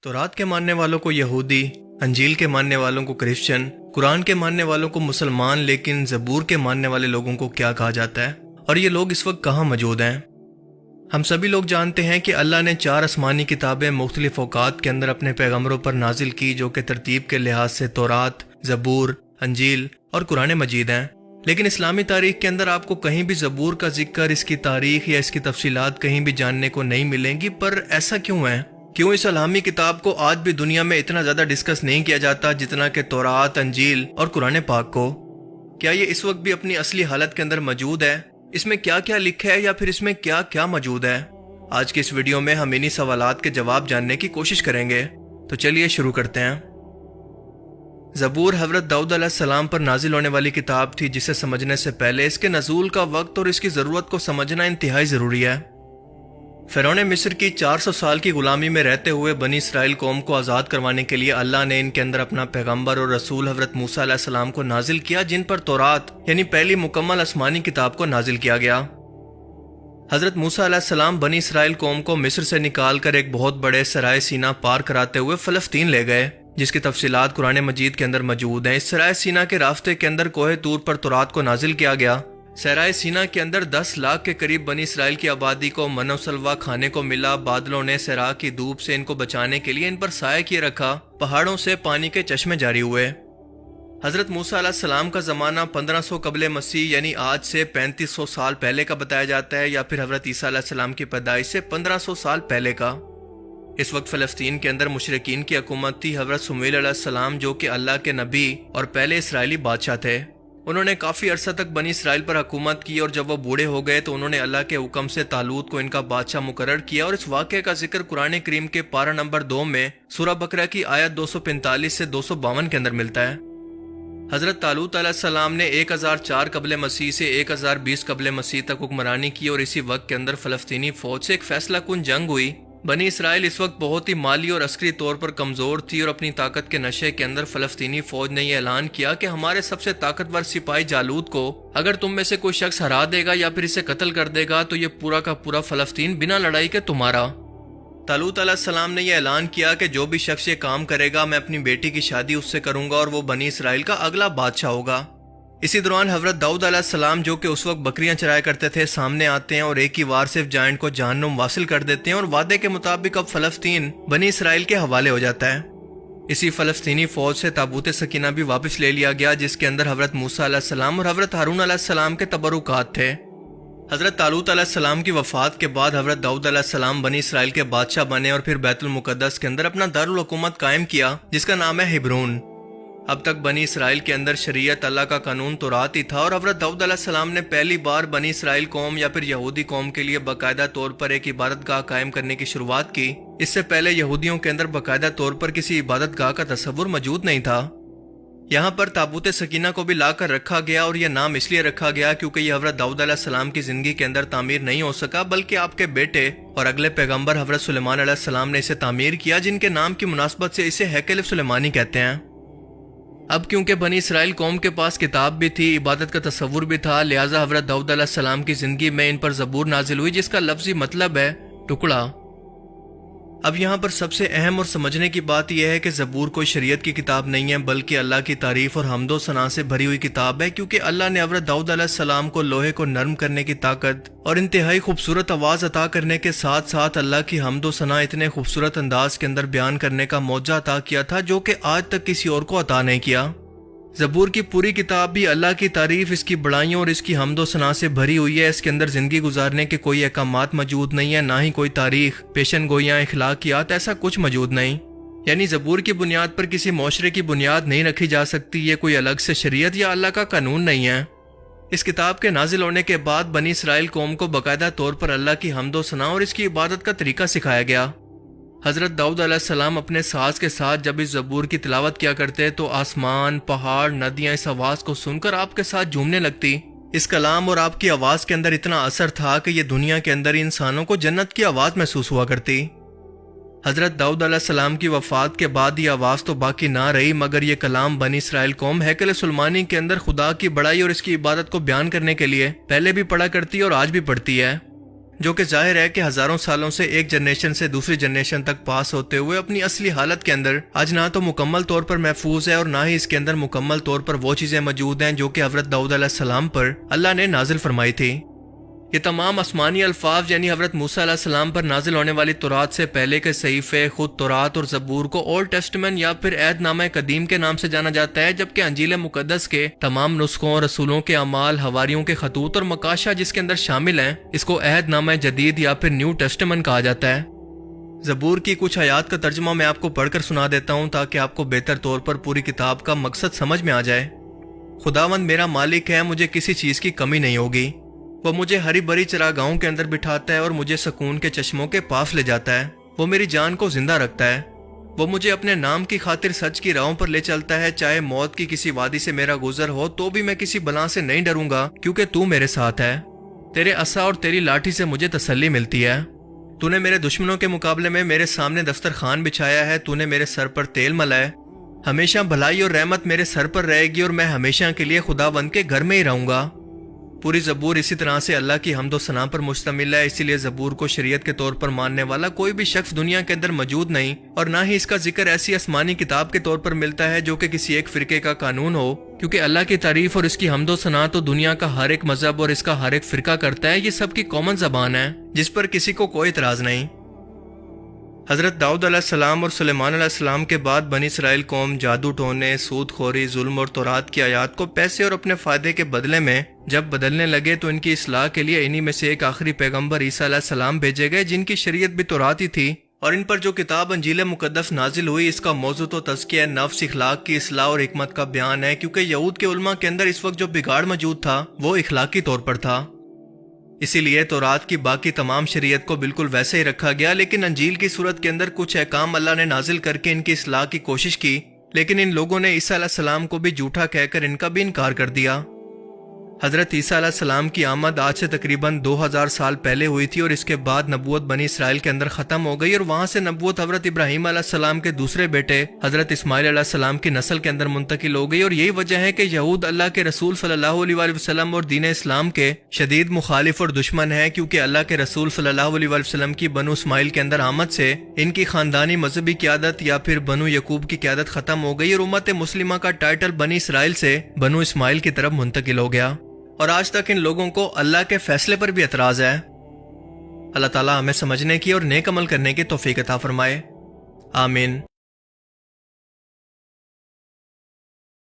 तौरात के मानने वालों को यहूदी, अंजील के मानने वालों को क्रिश्चियन, कुरान के मानने वालों को मुसलमान, लेकिन ज़बूर के मानने वाले लोगों को क्या कहा जाता है और ये लोग इस वक्त कहाँ मौजूद हैं? हम सभी लोग जानते हैं कि अल्लाह ने 4 आसमानी किताबें मुख्तलिफ औकात के अंदर अपने पैगम्बरों पर नाजिल की, जो कि तरतीब के लिहाज से तौरात, ज़बूर, अंजील और कुरान मजीद हैं। लेकिन इस्लामी तारीख के अंदर आपको कहीं भी ज़बूर का जिक्र, इसकी तारीख या इसकी तफसीलात कहीं भी जानने को नहीं मिलेंगी। पर ऐसा क्यों है? क्यों इस अल्हामी किताब को आज भी दुनिया में इतना ज़्यादा डिस्कस नहीं किया जाता जितना कि तौरात, अंजील और कुरान पाक को? क्या ये इस वक्त भी अपनी असली हालत के अंदर मौजूद है? इसमें क्या क्या लिखा है या फिर इसमें क्या क्या मौजूद है? आज के इस वीडियो में हम इन्हीं सवालात के जवाब जानने की कोशिश करेंगे। तो चलिए शुरू करते हैं। ज़बूर हज़रत दाऊद अलैहिस्सलाम पर नाजिल होने वाली किताब थी, जिसे समझने से पहले इसके नज़ूल का वक्त और इसकी ज़रूरत को समझना इंतहाई ज़रूरी है। फ़िरौन मिस्र की 400 साल की गुलामी में रहते हुए बनी इसराइल कौम को आज़ाद करवाने के लिए अल्लाह ने इनके अंदर अपना पैगम्बर और रसूल हज़रत मूसा अलैहिस्सलाम को नाजिल किया, जिन पर तौरात यानी पहली मुकम्मल आसमानी किताब को नाजिल किया गया। हज़रत मूसा अलैहिस्सलाम बनी इसराइल कौम को मिस्र से निकाल कर एक बहुत बड़े सराय सीना पार कराते हुए फ़लस्तीन ले गए, जिसकी तफसीलात कुरान मजीद के अंदर मौजूद हैं। इस सराय सीना के रास्ते के अंदर कोहे तूर पर तौरात को नाजिल किया गया। सराय सीना के अंदर 10 लाख के करीब बनी इसराइल की आबादी को मनो सलवा खाने को मिला। बादलों ने सरा की धूप से इनको बचाने के लिए इन पर साया किए रखा। पहाड़ों से पानी के चश्मे जारी हुए। हज़रत मूसा अलैहिस्सलाम का ज़माना 1500 कबले मसीह यानी आज से 3500 साल पहले का बताया जाता है, या फिर हज़रत ईसा अलैहिस्सलाम की पैदाइश से 1500 साल पहले का। इस वक्त फ़लस्तीन के अंदर मुशरिकीन की हुकूमत थी। हज़रत सुमूएल अलैहिस्सलाम, जो कि अल्लाह के नबी और पहले इसराइली बादशाह थे, उन्होंने काफ़ी अरसा तक बनी इसराइल पर हुकूमत की, और जब वो बूढ़े हो गए तो उन्होंने अल्लाह के हुक्म से तालूत को इनका बादशाह मुकर्रर किया। और इस वाक़े का जिक्र कुरान करीम के पारा नंबर 2 में सूरह बकरा की आयत 245 से 252 के अंदर मिलता है। हज़रत तालूत अलैहिस्सलाम ने 1004 कबले मसीह से 1020 कबले मसीह तक हुक्मरानी की, और इसी वक्त के अंदर फ़लस्तीनी फ़ौज से एक फैसला कुन जंग हुई। बनी इसराइल इस वक्त बहुत ही माली और अस्करी तौर पर कमज़ोर थी, और अपनी ताकत के नशे के अंदर फ़लस्तीनी फ़ौज ने यह ऐलान किया कि हमारे सबसे ताकतवर सिपाही जालूत को अगर तुम में से कोई शख्स हरा देगा या फिर इसे कत्ल कर देगा तो ये पूरा का पूरा फ़लस्तीन बिना लड़ाई के तुम्हारा। तालूत अलैहिस्सलाम ने यह ऐलान किया कि जो भी शख्स ये काम करेगा, मैं अपनी बेटी की शादी उससे करूंगा और वो बनी इसराइल का अगला बादशाह होगा। इसी दौरान हज़रत दाऊद अलैहिस्सलाम, जो कि उस वक्त बकरियां चराया करते थे, सामने आते हैं और एक ही वार सिर्फ जायंट को जहन्नुम वासिल कर देते हैं, और वादे के मुताबिक अब फ़लस्तीन बनी इसराइल के हवाले हो जाता है। इसी फ़लस्तीनी फ़ौज से ताबूत सकीना भी वापस ले लिया गया, जिसके अंदर हज़रत मूसा अलैहिस्सलाम और हज़रत हारून अलैहिस्सलाम के तबरुकात थे। हज़रत तालूत अलैहिस्सलाम की वफ़ात के बाद हज़रत दाऊद अलैहिस्सलाम बनी इसराइल के बादशाह बने और फिर बैतुल मुक़द्दस के अंदर अपना दारुल हुकूमत कायम किया, जिसका नाम है हिब्रून। अब तक बनी इसराइल के अंदर शरीयत अल्लाह का कानून तौरात ही था, और हज़रत दाऊद अलैहिस्सलाम ने पहली बार बनी इसराइल कौम या फिर यहूदी कौम के लिए बाकायदा तौर पर एक इबादतगाह कायम करने की शुरुआत की। इससे पहले यहूदियों के अंदर बाकायदा तौर पर किसी इबादतगाह का तस्वुर मौजूद नहीं था। यहाँ पर ताबूत सकीना को भी लाकर रखा गया, और यह नाम इसलिए रखा गया क्योंकि यह हज़रत दाऊद अलैहिस्सलाम की ज़िंदगी के अंदर तामीर नहीं हो सका, बल्कि आपके बेटे और अगले पैगम्बर हज़रत सुलेमान अलैहिस्सलाम ने इसे तामीर किया, जिनके नाम की मुनासबत से इसे हैकल सुलेमानी कहते हैं। अब क्योंकि बनी इसराइल कौम के पास किताब भी थी, इबादत का तस्वुर भी था, लिहाजा हज़रत दाऊद अलैहिस्सलाम की ज़िंदगी में इन पर ज़बूर नाजिल हुई, जिसका लफ्ज़ी मतलब है टुकड़ा। अब यहाँ पर सबसे अहम और समझने की बात यह है कि ज़बूर कोई शरीयत की किताब नहीं है, बल्कि अल्लाह की तारीफ़ और हम्दो सना से भरी हुई किताब है, क्योंकि अल्लाह ने हज़रत दाऊद अलैहिस्सलाम को लोहे को नरम करने की ताकत और इंतहाई खूबसूरत आवाज़ अता करने के साथ साथ अल्लाह की हम्दो सना इतने खूबसूरत अंदाज के अंदर बयान करने का मौजा अता किया था, जो कि आज तक किसी और को अता नहीं किया। ज़बूर की पूरी किताब भी अल्लाह की तारीफ़, इसकी बड़ाइयों और इसकी हम्दो सना से भरी हुई है। इसके अंदर ज़िंदगी गुजारने के कोई अहकामात मौजूद नहीं है, ना ही कोई तारीख, पेशन गोइयाँ, इखलाकियात, ऐसा कुछ मौजूद नहीं। यानी ज़बूर की बुनियाद पर किसी माशरे की बुनियाद नहीं रखी जा सकती। ये कोई अलग से शरीयत या अल्लाह का कानून नहीं है। इस किताब के नाजिल होने के बाद बनी इसराइल कौम को बाकायदा तौर पर अल्लाह की हम्दो सना और इसकी इबादत का तरीका सिखाया गया। हज़रत दाऊद अलैहिस्सलाम अपने साज के साथ जब इस ज़बूर की तिलावत किया करते तो आसमान, पहाड़, नदियाँ इस आवाज़ को सुनकर आपके साथ झूमने लगती। इस कलाम और आपकी आवाज़ के अंदर इतना असर था कि ये दुनिया के अंदर इंसानों को जन्नत की आवाज़ महसूस हुआ करती। हज़रत दाऊद अलैहिस्सलाम की वफ़ात के बाद ये आवाज़ तो बाकी ना रही, मगर ये कलाम बनी इसराइल कौम हैकल सुलेमानी के अंदर खुदा की बड़ाई और इसकी इबादत को बयान करने के लिए पहले भी पढ़ा करती और आज भी पढ़ती है। جو کہ ظاہر ہے کہ ہزاروں سالوں سے ایک جنریشن سے دوسری جنریشن تک پاس ہوتے ہوئے اپنی اصلی حالت کے اندر آج نہ تو مکمل طور پر محفوظ ہے اور نہ ہی اس کے اندر مکمل طور پر وہ چیزیں موجود ہیں جو کہ حضرت داؤد علیہ السلام پر اللہ نے نازل فرمائی تھی۔ یہ تمام آسمانی الفاظ یعنی حضرت موسیٰ علیہ السلام پر نازل ہونے والی تورات سے پہلے کے صحیفے، خود تورات اور زبور کو اولڈ ٹیسٹمنٹ یا پھر عہد نامہ قدیم کے نام سے جانا جاتا ہے، جبکہ انجیل مقدس کے تمام نسخوں، رسولوں کے اعمال، حواریوں کے خطوط اور مکاشہ جس کے اندر شامل ہیں، اس کو عہد نامہ جدید یا پھر نیو ٹیسٹمنٹ کہا جاتا ہے۔ زبور کی کچھ آیات کا ترجمہ میں آپ کو پڑھ کر سنا دیتا ہوں تاکہ آپ کو بہتر طور پر پوری کتاب کا مقصد سمجھ میں آ جائے۔ خداوند میرا مالک ہے، مجھے کسی چیز کی کمی نہیں ہوگی۔ وہ مجھے ہری بھری چراگاہوں کے اندر بٹھاتا ہے اور مجھے سکون کے چشموں کے پاس لے جاتا ہے۔ وہ میری جان کو زندہ رکھتا ہے۔ وہ مجھے اپنے نام کی خاطر سچ کی راہوں پر لے چلتا ہے، چاہے موت کی کسی وادی سے میرا گزر ہو تو بھی میں کسی بلا سے نہیں ڈروں گا، کیونکہ تو میرے ساتھ ہے۔ تیرے عصا اور تیری لاٹھی سے مجھے تسلی ملتی ہے۔ تو نے میرے دشمنوں کے مقابلے میں میرے سامنے دسترخوان بچھایا ہے، تو نے میرے سر پر تیل ملا ہے۔ ہمیشہ بھلائی اور رحمت میرے سر پر رہے گی اور میں ہمیشہ کے لیے خداوند کے گھر میں ہی رہوں گا۔ پوری زبور اسی طرح سے اللہ کی حمد و ثنا پر مشتمل ہے، اسی لیے زبور کو شریعت کے طور پر ماننے والا کوئی بھی شخص دنیا کے اندر موجود نہیں، اور نہ ہی اس کا ذکر ایسی آسمانی کتاب کے طور پر ملتا ہے جو کہ کسی ایک فرقے کا قانون ہو، کیونکہ اللہ کی تعریف اور اس کی حمد و ثنا تو دنیا کا ہر ایک مذہب اور اس کا ہر ایک فرقہ کرتا ہے۔ یہ سب کی کامن زبان ہے جس پر کسی کو کوئی اعتراض نہیں۔ حضرت داؤد علیہ السلام اور سلیمان علیہ السلام کے بعد بنی اسرائیل قوم جادو ٹونے، سود خوری، ظلم اور تورات کی آیات کو پیسے اور اپنے فائدے کے بدلے میں جب بدلنے لگے تو ان کی اصلاح کے لیے انہی میں سے ایک آخری پیغمبر عیسیٰ علیہ السلام بھیجے گئے، جن کی شریعت بھی تورات ہی تھی، اور ان پر جو کتاب انجیل مقدس نازل ہوئی اس کا موضوع تو تزکیہ نفس، اخلاق کی اصلاح اور حکمت کا بیان ہے، کیونکہ یہود کے علماء کے اندر اس وقت جو بگاڑ موجود تھا وہ اخلاقی طور پر تھا۔ اسی لیے تورات کی باقی تمام شریعت کو بالکل ویسے ہی رکھا گیا، لیکن انجیل کی صورت کے اندر کچھ احکام اللہ نے نازل کر کے ان کی اصلاح کی کوشش کی، لیکن ان لوگوں نے عیسیٰ علیہ السلام کو بھی جھوٹا کہہ کر ان کا بھی انکار کر دیا۔ حضرت عیسیٰ علیہ السلام کی آمد آج سے تقریباً 2000 سال پہلے ہوئی تھی، اور اس کے بعد نبوت بنی اسرائیل کے اندر ختم ہو گئی، اور وہاں سے نبوت حضرت ابراہیم علیہ السلام کے دوسرے بیٹے حضرت اسماعیل علیہ السلام کی نسل کے اندر منتقل ہو گئی، اور یہی وجہ ہے کہ یہود اللہ کے رسول صلی اللہ علیہ وآلہ وسلم اور دین اسلام کے شدید مخالف اور دشمن ہیں، کیونکہ اللہ کے رسول صلی اللہ علیہ وآلہ وسلم کی بنو اسماعیل کے اندر آمد سے ان کی خاندانی مذہبی قیادت یا پھر بنو یعقوب کی قیادت ختم ہو گئی، اور امت مسلمہ کا ٹائٹل بنی اسرائیل سے بنو اسماعیل کی طرف منتقل ہو گیا، اور آج تک ان لوگوں کو اللہ کے فیصلے پر بھی اعتراض ہے۔ اللہ تعالیٰ ہمیں سمجھنے کی اور نیک عمل کرنے کی توفیق عطا فرمائے، آمین۔